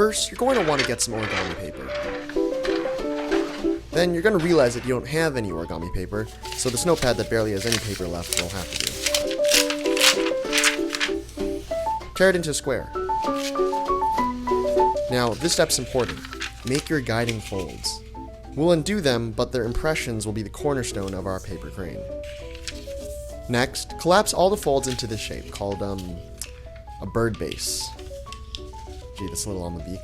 First, you're going to want to get some origami paper. Then you're going to realize that you don't have any origami paper, so this notepad that barely has any paper left will have to do. Tear it into a square. Now, this step's important. Make your guiding folds. We'll undo them, but their impressions will be the cornerstone of our paper crane. Next, collapse all the folds into this shape, called, a bird base. Gee, that's a little on the beak.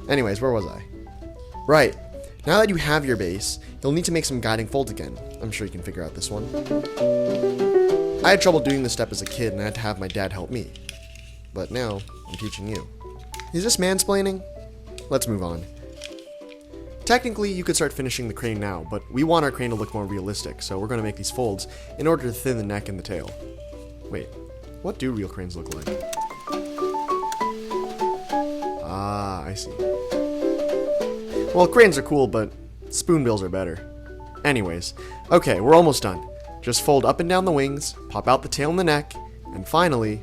Anyways, where was I? Right. Now that you have your base, you'll need to make some guiding folds again. I'm sure you can figure out this one. I had trouble doing this step as a kid, and I had to have my dad help me. But now, I'm teaching you. Is this mansplaining? Let's move on. Technically, you could start finishing the crane now, but we want our crane to look more realistic, so we're going to make these folds in order to thin the neck and the tail. Wait, what do real cranes look like? Ah, I see. Well, cranes are cool, but spoonbills are better. Anyways, okay, we're almost done. Just fold up and down the wings, pop out the tail and the neck, and finally,